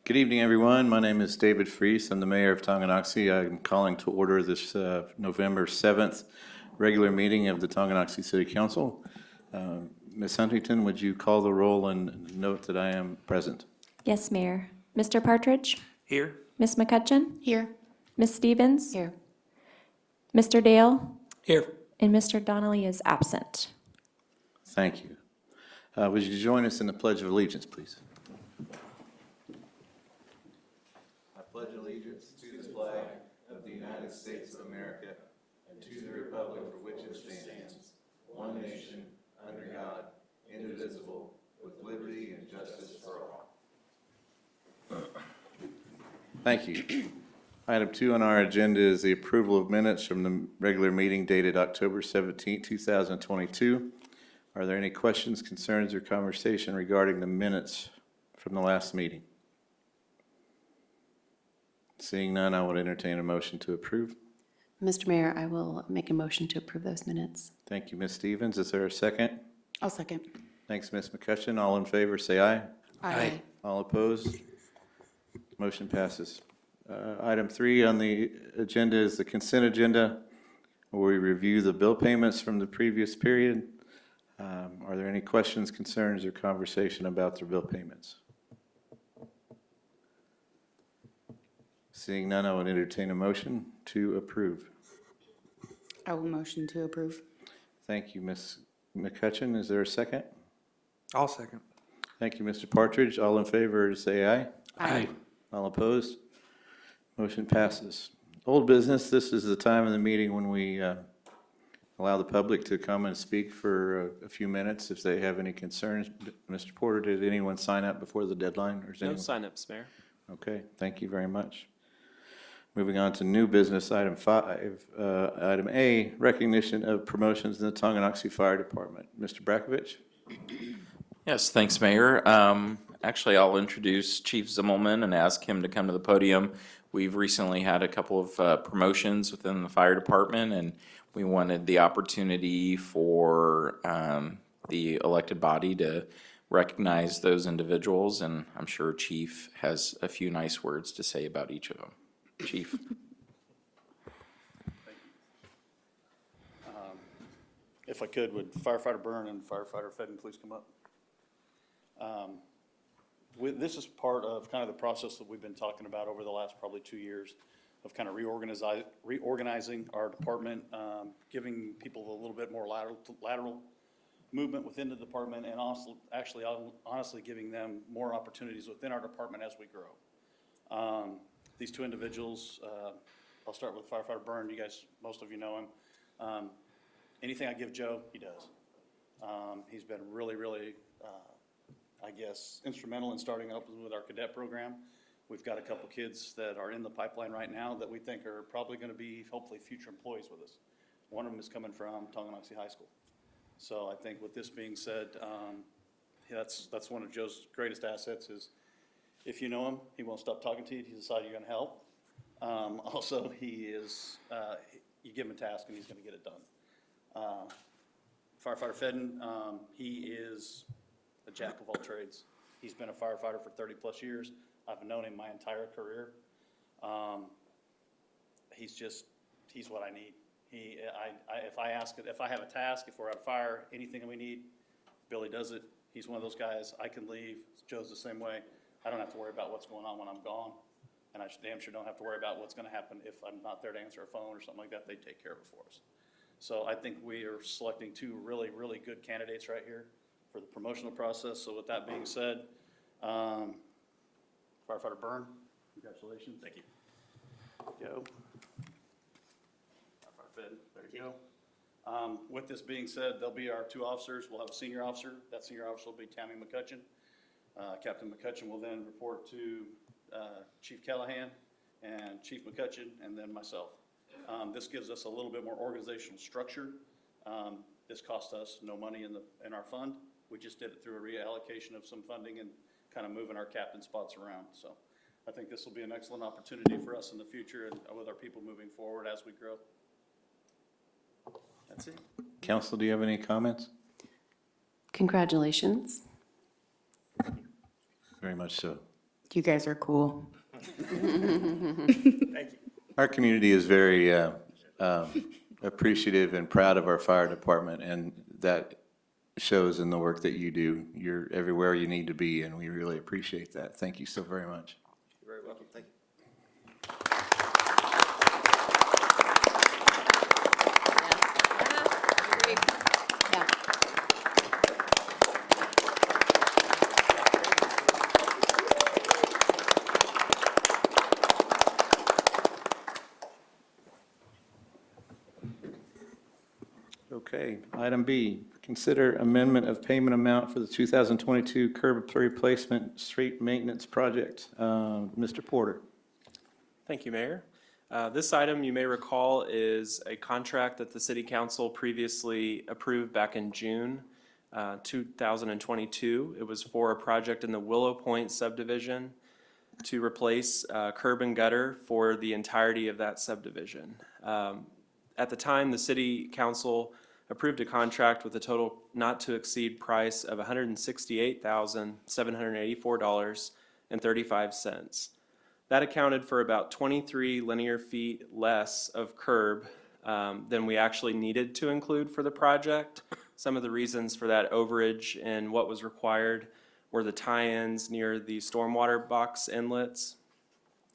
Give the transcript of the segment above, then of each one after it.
Good evening, everyone. My name is David Freese. I'm the mayor of Tonganoxie. I'm calling to order this November 7th regular meeting of the Tonganoxie City Council. Ms. Huntington, would you call the roll and note that I am present? Yes, Mayor. Mr. Partridge? Here. Ms. McCutcheon? Here. Ms. Stevens? Here. Mr. Dale? Here. And Mr. Donnelly is absent. Thank you. Would you join us in the Pledge of Allegiance, please? I pledge allegiance to the flag of the United States of America and to the republic for which it stands, one nation, under God, indivisible, with liberty and justice for all. Thank you. Item 2 on our agenda is the approval of minutes from the regular meeting dated October 17, 2022. Are there any questions, concerns, or conversation regarding the minutes from the last meeting? Seeing none, I would entertain a motion to approve. Mr. Mayor, I will make a motion to approve those minutes. Thank you, Ms. Stevens. Is there a second? I'll second. Thanks, Ms. McCutcheon. All in favor, say aye. Aye. All opposed? Motion passes. Item 3 on the agenda is the consent agenda, where we review the bill payments from the previous period. Are there any questions, concerns, or conversation about the bill payments? Seeing none, I would entertain a motion to approve. I will motion to approve. Thank you, Ms. McCutcheon. Is there a second? I'll second. Thank you, Mr. Partridge. All in favor, say aye. Aye. All opposed? Motion passes. Old business, this is the time of the meeting when we allow the public to come and speak for a few minutes if they have any concerns. Mr. Porter, did anyone sign up before the deadline? Or is No anyone? signups, Mayor. Okay, thank you very much. Moving on to new business, item 5. Item A, recognition of promotions in the Tonganoxie Fire Department. Mr. Brakovich? Yes, thanks, Mayor. Actually, I'll introduce Chief Zimmelman and ask him to come to the podium. We've recently had a couple of promotions within the fire department, and we wanted the opportunity for the elected body to recognize those individuals, and I'm sure Chief has a few nice words to say about each of them. Chief. If I could, would Firefighter Byrne and Firefighter Fedden please come up? This is part of kind of the process that we've been talking about over the last probably 2 years of kind of reorganizing our department, giving people a little bit more lateral movement within the department, and also honestly giving them more opportunities within our department as we grow. These two individuals, I'll start with Firefighter Byrne. You guys, most of you know him. Anything I give Joe, he does. He's been really, I guess, instrumental in starting up with our cadet program. We've got a couple kids that are in the pipeline right now that we think are probably going to be hopefully future employees with us. One of them is coming from Tonganoxie High School. So I think with this being said, that's one of Joe's greatest assets is if you know him, he won't stop talking to you. He decides you're going to help. Also, he is, you give him a task and he's going to get it done. Firefighter Fedden, he is a jack of all trades. He's been a firefighter for 30 plus years. I've known him my entire career. He's what I need. If I have a task, if we're at a fire, anything that we need, Billy does it. He's one of those guys. I can leave. Joe's the same way. I don't have to worry about what's going on when I'm gone. And I damn sure don't have to worry about what's going to happen if I'm not there to answer a phone or something like that. They take care of it for us. So I think we are selecting two really, really good candidates right here for the promotional process. So with that being said, Firefighter Byrne, congratulations. Thank you. Joe. Firefighter Fedden, there you go. With this being said, they'll be our two officers. We'll have a senior officer. That senior officer will be Tammy McCutcheon. Captain McCutcheon will then report to Chief Callahan and Chief McCutcheon and then myself. This gives us a little bit more organizational structure. This cost us no money in our fund. We just did it through a reallocation of some funding and kind of moving our captain spots around. So I think this will be an excellent opportunity for us in the future and with our people moving forward as we grow. That's it. Council, do you have any comments? Congratulations. Very much so. You guys are cool. Our community is very appreciative and proud of our fire department, and that shows in the work that you do. You're everywhere you need to be, and we really appreciate that. Thank you so very much. You're very welcome. Thank you. Yeah. Okay, item B, consider amendment of payment amount for the 2022 curb replacement street maintenance project. Mr. Porter. Thank you, Mayor. This item, you may recall, is a contract that the City Council previously approved back in June 2022. It was for a project in the Willow Point subdivision to replace curb and gutter for the entirety of that subdivision. At the time, the City Council approved a contract with a total not to exceed price of $168,784.35. That accounted for about 23 linear feet less of curb than we actually needed to include for the project. Some of the reasons for that overage and what was required were the tie-ins near the stormwater box inlets,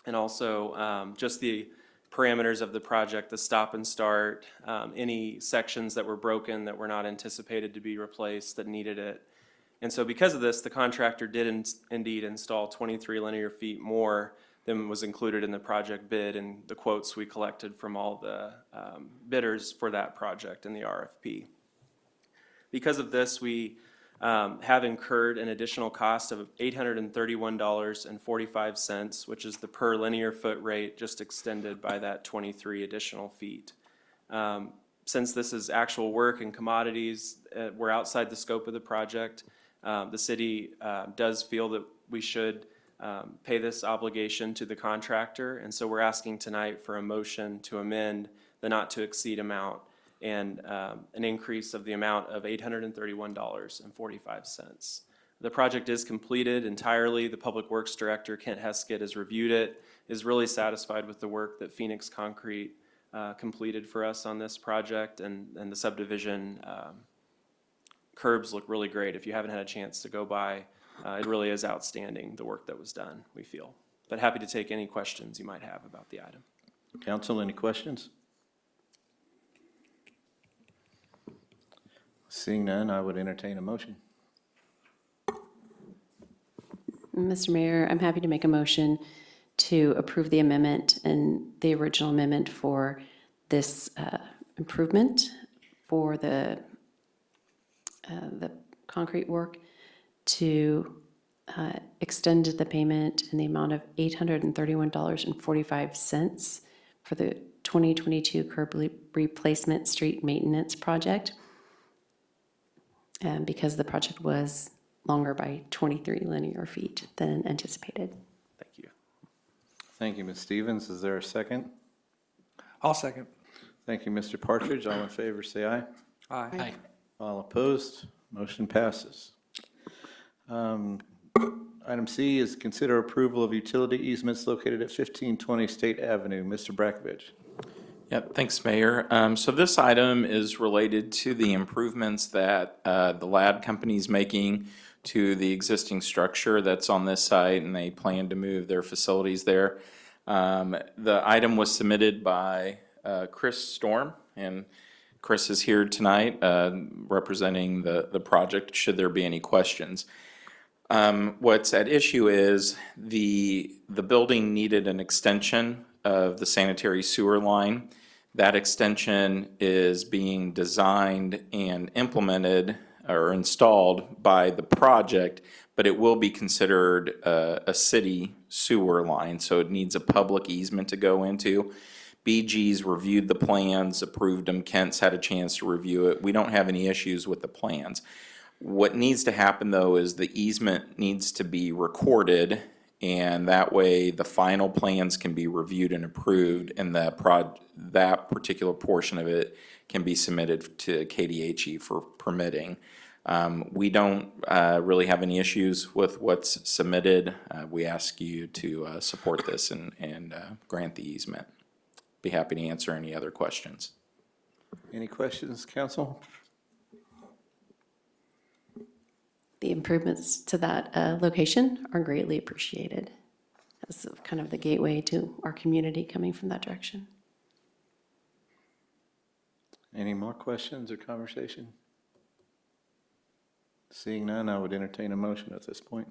and also just the parameters of the project, the stop and start, any sections that were broken that were not anticipated to be replaced that needed it. And so because of this, the contractor did indeed install 23 linear feet more than was included in the project bid and the quotes we collected from all the bidders for that project in the RFP. Because of this, we have incurred an additional cost of $831.45, which is the per linear foot rate just extended by that 23 additional feet. Since this is actual work and commodities, we're outside the scope of the project. The city does feel that we should pay this obligation to the contractor, and so we're asking tonight for a motion to amend the not to exceed amount and an increase of the amount of $831.45. The project is completed entirely. The Public Works Director, Kent Heskett, has reviewed it, is really satisfied with the work that Phoenix Concrete completed for us on this project, and the subdivision curbs look really great. If you haven't had a chance to go by, it really is outstanding, the work that was done, we feel. But happy to take any questions you might have about the item. Council, any questions? Seeing none, I would entertain a motion. Mr. Mayor, I'm happy to make a motion to approve the amendment and the original amendment for this improvement for the concrete work to extend the payment in the amount of $831.45 for the 2022 curb replacement street maintenance project. Because the project was longer by 23 linear feet than anticipated. Thank you. Thank you, Ms. Stevens. Is there a second? I'll second. Thank you, Mr. Partridge. All in favor, say aye. Aye. All opposed, motion passes. Item C is consider approval of utility easements located at 1520 State Avenue. Mr. Brakovich. Yeah, thanks, Mayor. So this item is related to the improvements that the LAD company is making to the existing structure that's on this site, and they plan to move their facilities there. The item was submitted by Chris Storm, and Chris is here tonight representing the project, should there be any questions. What's at issue is the building needed an extension of the sanitary sewer line. That extension is being designed and implemented or installed by the project, but it will be considered a city sewer line, so it needs a public easement to go into. BG's reviewed the plans, approved them. Kent's had a chance to review it. We don't have any issues with the plans. What needs to happen, though, is the easement needs to be recorded, and that way the final plans can be reviewed and approved, and that particular portion of it can be submitted to KDHE for permitting. We don't really have any issues with what's submitted. We ask you to support this and grant the easement. Be happy to answer any other questions. Any questions, council? The improvements to that location are greatly appreciated as kind of the gateway to our community coming from that direction. Any more questions or conversation? Seeing none, I would entertain a motion at this point.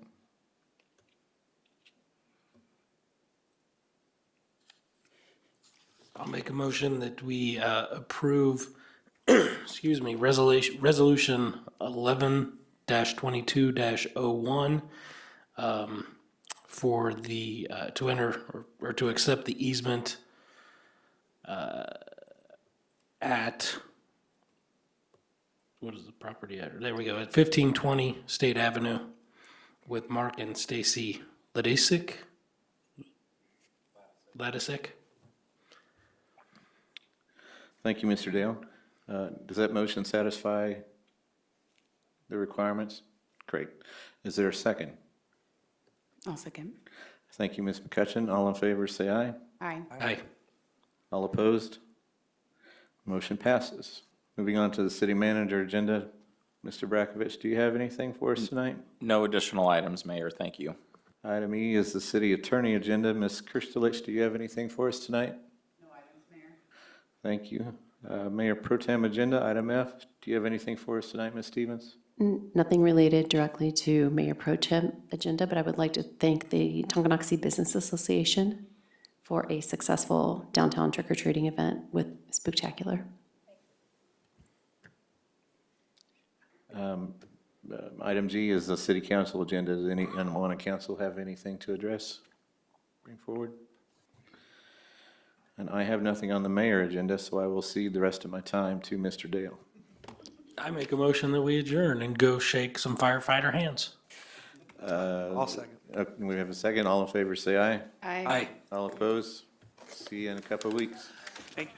I'll make a motion that we approve, excuse me, resolution 11-22-01 for the, to enter or to accept the easement at, what is the property address? There we go, at 1520 State Avenue with Mark and Stacy Ladisick. Thank you, Mr. Dale. Does that motion satisfy the requirements? Great. Is there a second? I'll second. Thank you, Ms. McCutcheon. All in favor, say aye. Aye. Aye. All opposed? Motion passes. Moving on to the city manager agenda. Mr. Brakovich, do you have anything for us tonight? No additional items, Mayor. Thank you. Item E is the city attorney agenda. Ms. Kirstelich, do you have anything for us tonight? No items, Mayor. Thank you. Mayor Pro Tem agenda, item F. Do you have anything for us tonight, Ms. Stevens? Nothing related directly to Mayor Pro Tem agenda, but I would like to thank the Tonganoxie Business Association for a successful downtown trick-or-treating event with Spooktacular. Item G is the city council agenda. Does anyone on council have anything to address? Bring forward. And I have nothing on the mayor agenda, so I will cede the rest of my time to Mr. Dale. I make a motion that we adjourn and go shake some firefighter hands. I'll second. We have a second. All in favor, say aye. Aye. Aye. All opposed? See you in a couple of weeks. Thank you.